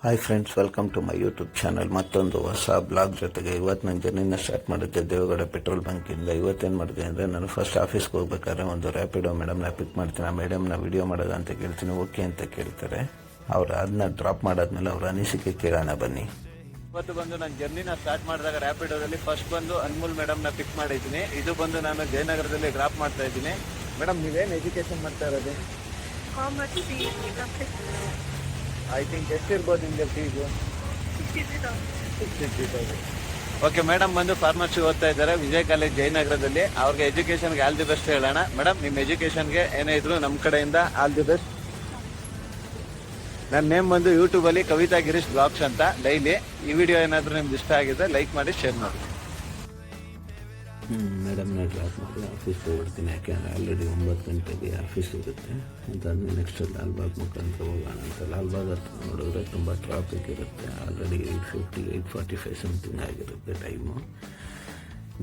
Hi friends, welcome to my YouTube channel. ಮತ್ತೊಂದು ಹೊಸ blog ಜೊತೆಗೆ ಇವತ್ತು ನನ್ನ ಜರ್ನಿನ ಸ್ಟಾರ್ಟ್ ಮಾಡಿದ್ದೆ ದೇವಗೌಡ ಪೆಟ್ರೋಲ್ ಬಂಕಿಂದ. ಇವತ್ತೇನು ಮಾಡಿದೆ ಅಂದರೆ, ನಾನು ಫಸ್ಟ್ ಆಫೀಸ್ಗೆ ಹೋಗ್ಬೇಕಾದ್ರೆ ಒಂದು ರ್ಯಾಪಿಡೋ ಮೇಡಮ್ನ ಪಿಕ್ ಮಾಡ್ತೀನಿ. ಆ ಮೇಡಮ್ನ ವಿಡಿಯೋ ಮಾಡೋದು ಅಂತ ಕೇಳ್ತೀನಿ, ಓಕೆ ಅಂತ ಕೇಳ್ತಾರೆ. ಅವ್ರು ಅದನ್ನ ಡ್ರಾಪ್ ಮಾಡಾದ್ಮೇಲೆ ಅವ್ರ ಅನಿಸಿಕೆ ಕೇಳೋಣ ಬನ್ನಿ. ಇವತ್ತು ಬಂದು ನಾನು ಜರ್ನಿನ ಸ್ಟಾರ್ಟ್ ಮಾಡಿದಾಗ ರ್ಯಾಪಿಡೋದಲ್ಲಿ ಫಸ್ಟ್ ಬಂದು ಅನ್ಮೂಲ್ ಮೇಡಮ್ನ ಪಿಕ್ ಮಾಡಿದ್ದೀನಿ. ಇದು ಬಂದು ನಾನು ಜಯನಗರದಲ್ಲಿ ಡ್ರಾಪ್ ಮಾಡ್ತಾ ಇದ್ದೀನಿ. ಮೇಡಮ್, ನೀವೇನು ಎಜುಕೇಶನ್ ಮಾಡ್ತಾ ಇರೋದು? ಐ ಥಿಂಕ್ ಎಷ್ಟಿರ್ಬೋದು ನಿಮಗೆ ಫೀಸು? 63,000. ಓಕೆ, ಮೇಡಮ್ ಬಂದು ಫಾರ್ಮಸಿ ಓದ್ತಾ ಇದ್ದಾರೆ ವಿಜಯ್ ಕಾಲೇಜ್ ಜಯನಗರದಲ್ಲಿ. ಅವ್ರಿಗೆ ಎಜುಕೇಷನ್ಗೆ ಆಲ್ ದಿ ಬೆಸ್ಟ್ ಹೇಳೋಣ. ಮೇಡಮ್, ನಿಮ್ಮ ಎಜುಕೇಷನ್ಗೆ ಏನೇ ಇದ್ರು ನಮ್ಮ ಕಡೆಯಿಂದ ಆಲ್ ದಿ ಬೆಸ್ಟ್. ನನ್ನ ನೇಮ್ ಬಂದು ಯೂಟ್ಯೂಬಲ್ಲಿ ಕವಿತಾ ಗಿರೀಶ್ ಬ್ಲಾಗ್ಸ್ ಅಂತ. ಡೈಲಿ ಈ ವಿಡಿಯೋ ಏನಾದರೂ ನಿಮ್ಗೆ ಇಷ್ಟ ಆಗಿದೆ ಲೈಕ್ ಮಾಡಿ, ಶೇರ್ ಮಾಡಿ. ಮೇಡಮ್ನ ಡ್ರಾಪ್ ಮಾಡಿ ಆಫೀಸ್ಗೆ ಹೋಗ್ಬಿಡ್ತೀನಿ, ಯಾಕೆಂದರೆ ಆಲ್ರೆಡಿ 9 ಗಂಟೆಗೆ ಆಫೀಸ್ ಇರುತ್ತೆ. ಅದಾದ್ಮೇಲೆ ನೆಕ್ಸ್ಟ್ ಲಾಲ್ಬಾಗ್ ಮುಖಾಂತರ ಹೋಗೋಣ ಅಂತ. ಲಾಲ್ಬಾಗ್ ಹತ್ರ ನೋಡಿದ್ರೆ ತುಂಬ ಟ್ರಾಫಿಕ್ ಇರುತ್ತೆ. ಆಲ್ರೆಡಿ 8:50, 8:45 ಸಮಥಿಂಗ್ ಆಗಿರುತ್ತೆ ಟೈಮು.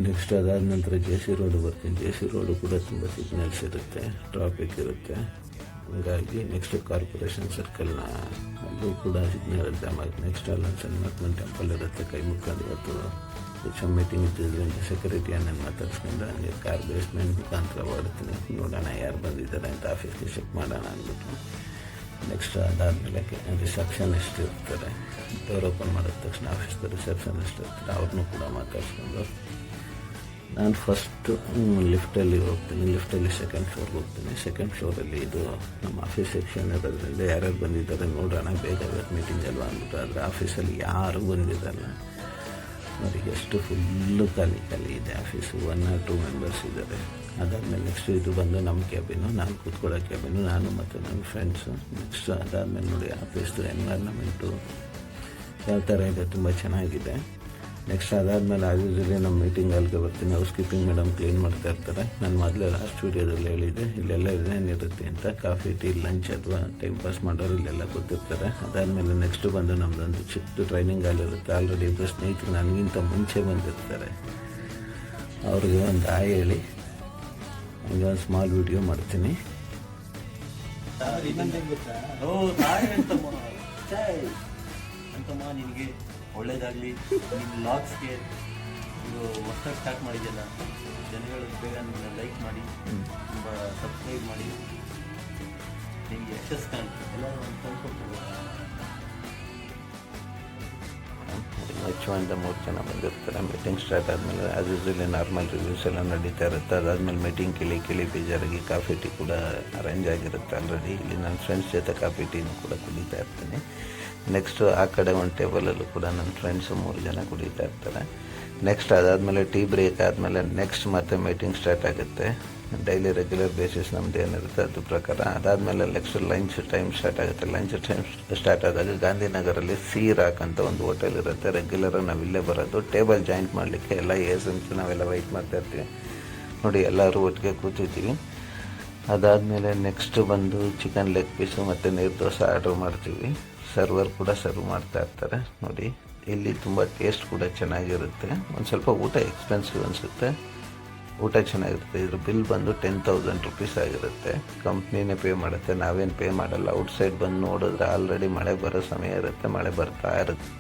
ನೆಕ್ಸ್ಟ್ ಅದಾದ ನಂತರ JC ರೋಡ್ ಬರ್ತೀನಿ. JC ರೋಡು ಕೂಡ ತುಂಬ ಸಿಗ್ನಲ್ಸ್ ಇರುತ್ತೆ, ಟ್ರಾಫಿಕ್ ಇರುತ್ತೆ. ಹಾಗಾಗಿ ನೆಕ್ಸ್ಟ್ ಕಾರ್ಪೊರೇಷನ್ ಸರ್ಕಲ್ನ ಅಲ್ಲೂ ಕೂಡ ಸಿಗ್ನಲ್ ಜಾಮ್ ಆಗುತ್ತೆ. ನೆಕ್ಸ್ಟ್ ಅಲ್ಲೊಂದು ಸಣ್ಣ ಟೆಂಪಲ್ ಇರುತ್ತೆ, ಕೈ ಮುಖಂಡು ಇವತ್ತು ಮೀಟಿಂಗ್ ಇದ್ದಿದ್ದರಿಂದ ಸೆಕ್ಯೂರಿಟಿ ಅನ್ನ ಮಾತಾಡ್ಸ್ಕೊಂಡು ಹಂಗೆ ಕಾರ್ ಬೇಸ್ಮೆಂಟ್ ಮುಖಾಂತರ ಹೊಡ್ತೀನಿ. ನೋಡೋಣ ಯಾರು ಬಂದಿದ್ದಾರೆ ಅಂತ ಆಫೀಸ್ಗೆ ಚೆಕ್ ಮಾಡೋಣ ಅಂದ್ಬಿಟ್ಟು. ನೆಕ್ಸ್ಟ್ ಅದಾದಮೇಲೆ ರಿಸೆಪ್ಷನಿಸ್ಟ್ ಇರ್ತಾರೆ. ಡೋರ್ ಓಪನ್ ಮಾಡಿದ ತಕ್ಷಣ ಆಫೀಸ್ದು ರಿಸೆಪ್ಷನಿಸ್ಟ್ ಇರ್ತಾರೆ, ಅವ್ರನ್ನೂ ಕೂಡ ಮಾತಾಡ್ಸ್ಕೊಂಡು ನಾನು ಫಸ್ಟು ಲಿಫ್ಟಲ್ಲಿ ಹೋಗ್ತೀನಿ. ಲಿಫ್ಟಲ್ಲಿ ಸೆಕೆಂಡ್ ಫ್ಲೋರ್ಗೆ ಹೋಗ್ತೀನಿ. ಸೆಕೆಂಡ್ ಫ್ಲೋರಲ್ಲಿ ಇದು ನಮ್ಮ ಆಫೀಸ್ ಸೆಕ್ಷನ್ ಇರೋದ್ರಿಂದ ಯಾರ್ಯಾರು ಬಂದಿದ್ದಾರೆ ನೋಡೋಣ, ಬೇಗ ಇವತ್ತು ಮೀಟಿಂಗ್ ಅಲ್ವಾ ಅಂದ್ಬಿಟ್ಟು. ಆದರೆ ಆಫೀಸಲ್ಲಿ ಯಾರೂ ಬಂದಿದ್ದಲ್ಲ ನೋಡಿ, ಎಷ್ಟು ಫುಲ್ಲು ಖಾಲಿ ಇದೆ ಆಫೀಸು. 1 or 2 ಮೆಂಬರ್ಸ್ ಇದ್ದಾರೆ. ಅದಾದಮೇಲೆ ನೆಕ್ಸ್ಟ್ ಇದು ಬಂದು ನಮ್ಮ ಕ್ಯಾಬಿನು, ನಾನು ಕೂತ್ಕೊಳ್ಳೋ ಕ್ಯಾಬಿನು, ನಾನು ಮತ್ತು ನನ್ನ ಫ್ರೆಂಡ್ಸು. ನೆಕ್ಸ್ಟ್ ಅದಾದಮೇಲೆ ನೋಡಿ ಆಫೀಸ್ದು ಎನ್ವೈರ್ನಮೆಂಟು ಯಾವ ಥರ ಇದೆ, ತುಂಬ ಚೆನ್ನಾಗಿದೆ. ನೆಕ್ಸ್ಟ್ ಅದಾದಮೇಲೆ ಯೂಶಲಿ ನಮ್ಮ ಮೀಟಿಂಗ್ ಅಲ್ಲಿಗೆ ಬರ್ತೀನಿ. ಹೌಸ್ ಕೀಪಿಂಗ್ ಮೇಡಮ್ ಕ್ಲೀನ್ ಮಾಡ್ತಾ ಇರ್ತಾರೆ. ನಾನು ಮೊದಲೇ ಲಾಸ್ಟ್ ವೀಡಿಯೋದಲ್ಲಿ ಹೇಳಿದ್ದೆ ಇಲ್ಲೆಲ್ಲ ಏನೇನಿರುತ್ತೆ ಅಂತ. ಕಾಫಿ, ಟೀ, ಲಂಚ್ ಅಥವಾ ಟೈಮ್ ಪಾಸ್ ಮಾಡೋರು ಇಲ್ಲೆಲ್ಲ ಗೊತ್ತಿರ್ತಾರೆ. ಅದಾದಮೇಲೆ ನೆಕ್ಸ್ಟ್ ಬಂದು ನಮ್ಮದೊಂದು ಚಿಕ್ಕ ಟ್ರೈನಿಂಗ್ ಹಾಲ್ ಇರುತ್ತೆ. ಆಲ್ರೆಡಿ ಇಬ್ಬರು ಸ್ನೇಹಿತರು ನನಗಿಂತ ಮುಂಚೆ ಬಂದಿರ್ತಾರೆ. ಅವ್ರಿಗೆ ಒಂದು ಹಾಯ್ ಹೇಳಿ ಹಂಗೆ ಒಂದು ಸ್ಮಾಲ್ ವಿಡಿಯೋ ಮಾಡ್ತೀನಿ. ಅಂತಮ್ಮ, ನಿನಗೆ ಒಳ್ಳೇದಾಗಲಿ. ನಿಮ್ಮ ಲಾಗ್ಸ್ಗೆ ಇದು ಹೊಸದಾಗಿ ಸ್ಟಾರ್ಟ್ ಮಾಡಿದ್ದೆಲ್ಲ ಜನಗಳು ಬೇಗ ನಿಮ್ಮನ್ನ ಲೈಕ್ ಮಾಡಿ, ತುಂಬ ಸಬ್ಸ್ಕ್ರೈಬ್ ಮಾಡಿ, ನಿಮಗೆ ಯಶಸ್ಸು ಕಾಣ್ತು ಎಲ್ಲರೂ ತಂದ್ಕೊಡ್ತಾರೆ. ಹೆಚ್ಚು ಅಂತ 3 ಜನ ಬಂದಿರ್ತಾರೆ. ಮೀಟಿಂಗ್ ಸ್ಟಾರ್ಟ್ ಆದಮೇಲೆ ಆ್ಯಸ್ ಯೂಶಲಿ ನಾರ್ಮಲ್ ರಿವ್ಯೂಸ್ ಎಲ್ಲ ನಡೀತಾ ಇರುತ್ತೆ. ಅದಾದಮೇಲೆ ಮೀಟಿಂಗ್ ಕೇಳಿ ಬೇಜಾರಾಗಿ ಕಾಫಿ ಟೀ ಕೂಡ ಅರೇಂಜ್ ಆಗಿರುತ್ತೆ ಆಲ್ರೆಡಿ. ಇಲ್ಲಿ ನನ್ನ ಫ್ರೆಂಡ್ಸ್ ಜೊತೆ ಕಾಫಿ ಟೀನೂ ಕೂಡ ಕುಡಿತಾ ಇರ್ತೀನಿ. ನೆಕ್ಸ್ಟು ಆ ಕಡೆ ಒಂದು ಟೇಬಲಲ್ಲೂ ಕೂಡ ನನ್ನ ಫ್ರೆಂಡ್ಸು 3 ಜನ ಕುಡಿತಾ ಇರ್ತಾರೆ. ನೆಕ್ಸ್ಟ್ ಅದಾದಮೇಲೆ ಟೀ ಬ್ರೇಕ್ ಆದಮೇಲೆ ನೆಕ್ಸ್ಟ್ ಮತ್ತೆ ಮೀಟಿಂಗ್ ಸ್ಟಾರ್ಟ್ ಆಗುತ್ತೆ. ಡೈಲಿ ರೆಗ್ಯುಲರ್ ಬೇಸಿಸ್ ನಮ್ಮದು ಏನಿರುತ್ತೆ ಅದ್ರ ಪ್ರಕಾರ. ಅದಾದಮೇಲೆ ನೆಕ್ಸ್ಟ್ ಲಂಚ್ ಟೈಮ್ ಸ್ಟಾರ್ಟ್ ಆಗುತ್ತೆ. ಲಂಚ್ ಟೈಮ್ ಸ್ಟಾರ್ಟ್ ಆದಾಗ ಗಾಂಧಿನಗರಲ್ಲಿ ಸಿ ರಾಕ್ ಅಂತ ಒಂದು ಹೋಟೆಲ್ ಇರುತ್ತೆ. ರೆಗ್ಯುಲರಾಗಿ ನಾವು ಇಲ್ಲೇ ಬರೋದು. ಟೇಬಲ್ ಜಾಯಿಂಟ್ ಮಾಡಲಿಕ್ಕೆ ಎಲ್ಲ ಅಂತ ನಾವೆಲ್ಲ ವೆಯ್ಟ್ ಮಾಡ್ತಾ ಇರ್ತೀವಿ. ನೋಡಿ, ಎಲ್ಲರೂ ಒಟ್ಟಿಗೆ ಕೂತಿದ್ದೀವಿ. ಅದಾದಮೇಲೆ ನೆಕ್ಸ್ಟ್ ಬಂದು ಚಿಕನ್ ಲೆಗ್ ಪೀಸು ಮತ್ತು ನೀರು ದೋಸೆ ಆರ್ಡ್ರ್ ಮಾಡ್ತೀವಿ. ಸರ್ವರ್ ಕೂಡ ಸರ್ವ್ ಮಾಡ್ತಾ ಇರ್ತಾರೆ. ನೋಡಿ, ಇಲ್ಲಿ ತುಂಬ ಟೇಸ್ಟ್ ಕೂಡ ಚೆನ್ನಾಗಿರುತ್ತೆ. ಒಂದು ಸ್ವಲ್ಪ ಊಟ ಎಕ್ಸ್ಪೆನ್ಸಿವ್ ಅನಿಸುತ್ತೆ, ಊಟ ಚೆನ್ನಾಗಿರುತ್ತೆ. ಇದ್ರ ಬಿಲ್ ಬಂದು 10,000 rupees ಆಗಿರುತ್ತೆ. ಕಂಪ್ನಿನೇ ಪೇ ಮಾಡುತ್ತೆ, ನಾವೇನು ಪೇ ಮಾಡಲ್ಲ. ಔಟ್ಸೈಡ್ ಬಂದು ನೋಡಿದ್ರೆ ಆಲ್ರೆಡಿ ಮಳೆ ಬರೋ ಸಮಯ ಇರುತ್ತೆ, ಮಳೆ ಬರ್ತಾ ಇರುತ್ತೆ.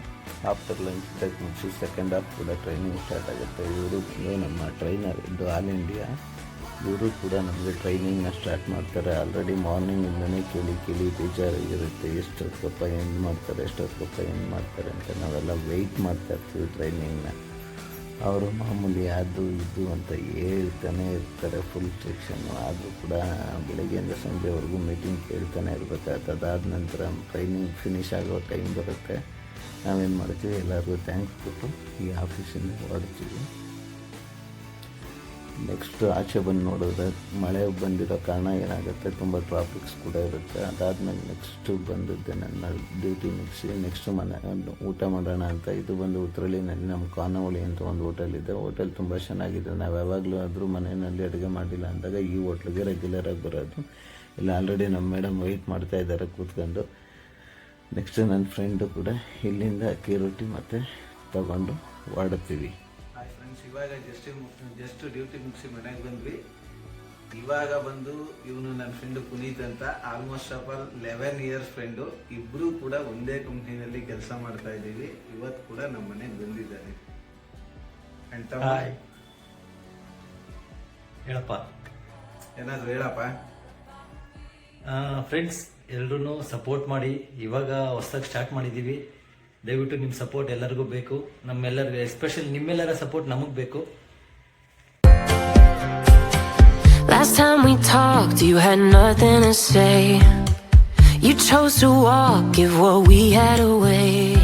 ಆಫ್ಟರ್ ಲಂಚ್ ಬ್ರೇಕ್ ಮುಗಿಸಿ ಸೆಕೆಂಡ್ ಹಾಫ್ ಕೂಡ ಟ್ರೈನಿಂಗ್ ಸ್ಟಾರ್ಟ್ ಆಗುತ್ತೆ. ಇವರು ಬಂದು ನಮ್ಮ ಟ್ರೈನರ್ ಇದು ಆಲ್ ಇಂಡಿಯಾ. ಇವರು ಕೂಡ ನಮಗೆ ಟ್ರೈನಿಂಗ್ನ ಸ್ಟಾರ್ಟ್ ಮಾಡ್ತಾರೆ. ಆಲ್ರೆಡಿ ಮಾರ್ನಿಂಗಿಂದನೇ ಕೇಳಿ ಬೇಜಾರಾಗಿರುತ್ತೆ. ಎಷ್ಟೊತ್ತಪ್ಪ ಏನು ಮಾಡ್ತಾರೆ ಅಂತ ನಾವೆಲ್ಲ ವೆಯ್ಟ್ ಮಾಡ್ತಾ ಇರ್ತೀವಿ ಟ್ರೈನಿಂಗ್ನ. ಅವರು ಮಾಮೂಲಿ ಅದು ಇದು ಅಂತ ಹೇಳ್ತಾನೆ ಇರ್ತಾರೆ, ಫುಲ್ ಸೆಕ್ಷನ್ನು. ಆದರೂ ಕೂಡ ಬೆಳಗ್ಗೆಯಿಂದ ಸಂಜೆವರೆಗೂ ಮೀಟಿಂಗ್ ಕೇಳ್ತಾನೆ ಇರಬೇಕಾಗುತ್ತೆ. ಅದಾದ ನಂತರ ಟ್ರೈನಿಂಗ್ ಫಿನಿಷ್ ಆಗೋ ಟೈಮ್ ಬರುತ್ತೆ. ನಾವೇನು ಮಾಡ್ತೀವಿ, ಎಲ್ಲರಿಗೂ ಥ್ಯಾಂಕ್ಸ್ ಕೊಟ್ಟು ಈ ಆಫೀಸಿಂದ ಹೊರಡ್ತೀವಿ. ನೆಕ್ಸ್ಟ್ ಆಚೆ ಬಂದು ನೋಡಿದ್ರೆ ಮಳೆ ಬಂದಿರೋ ಕಾರಣ ಏನಾಗುತ್ತೆ, ತುಂಬ ಟ್ರಾಫಿಕ್ಸ್ ಕೂಡ ಇರುತ್ತೆ. ಅದಾದಮೇಲೆ ನೆಕ್ಸ್ಟು ಬಂದಿದ್ದೆ ನನ್ನ ಡ್ಯೂಟಿ ಮುಗಿಸಿ ನೆಕ್ಸ್ಟ್ ಮನೆ ಊಟ ಮಾಡೋಣ ಅಂತ. ಇದು ಬಂದು ಉತ್ತರಳ್ಳಿನಲ್ಲಿ ನಮ್ಮ ಖಾನಾವಳಿ ಅಂತ ಒಂದು ಹೋಟೆಲ್ ಇದೆ. ಹೋಟೆಲ್ ತುಂಬ ಚೆನ್ನಾಗಿದೆ. ನಾವು ಯಾವಾಗಲೂ ಆದರೂ ಮನೆಯಲ್ಲಿ ಅಡುಗೆ ಮಾಡಿಲ್ಲ ಅಂದಾಗ ಈ ಹೋಟ್ಲಿಗೆ ರೆಗ್ಯುಲರಾಗಿ ಬರೋದು. ಇಲ್ಲ ಆಲ್ರೆಡಿ ನಮ್ಮ ಮೇಡಮ್ ವೆಯ್ಟ್ ಮಾಡ್ತಾ ಇದ್ದಾರೆ ಕೂತ್ಕೊಂಡು. ನೆಕ್ಸ್ಟ್ ನನ್ನ ಫ್ರೆಂಡು ಕೂಡ ಇಲ್ಲಿಂದ ಅಕ್ಕಿ ರೊಟ್ಟಿ ಮತ್ತು ತಗೊಂಡು ಹೊರಡ್ತೀವಿ. ಇವಾಗ ಜಸ್ಟ್ ಡ್ಯೂಟಿ ಮುಗಿಸಿ ಮನೆಗೆ ಬಂದ್ವಿ. ಇವಾಗ ಬಂದು ಇವನು ನನ್ನ ಫ್ರೆಂಡ್ ಪುನೀತ್ ಅಂತ almost of all 11 years friend. ಇಬ್ರು ಕೂಡ ಒಂದೇ ಕಂಪ್ನಿನಲ್ಲಿ ಕೆಲಸ ಮಾಡ್ತಾ ಇದ್ದೀವಿ. ಇವತ್ತು ಕೂಡ ನಮ್ಮ ಮನೆಗೆ ಬಂದಿದ್ದಾರೆ. ಅಂತ ಹೇಳಪ್ಪ, ಏನಾದ್ರು ಹೇಳಪ್ಪ. ಫ್ರೆಂಡ್ಸ್ ಎಲ್ರೂ ಸಪೋರ್ಟ್ ಮಾಡಿ. ಇವಾಗ ಹೊಸದಾಗಿ ಸ್ಟಾರ್ಟ್ ಮಾಡಿದ್ದೀವಿ. ದಯವಿಟ್ಟು ನಿಮ್ಮ ಸಪೋರ್ಟ್ ಎಲ್ಲರಿಗೂ ಬೇಕು. ನಮ್ಮೆಲ್ಲರಿಗೂ ಎಸ್ಪೆಷಲಿ ನಿಮ್ಮೆಲ್ಲರ ಸಪೋರ್ಟ್ ನಮಗೆ ಬೇಕು. Last time we talked, you had nothing to say. You chose to walk, give what we had away.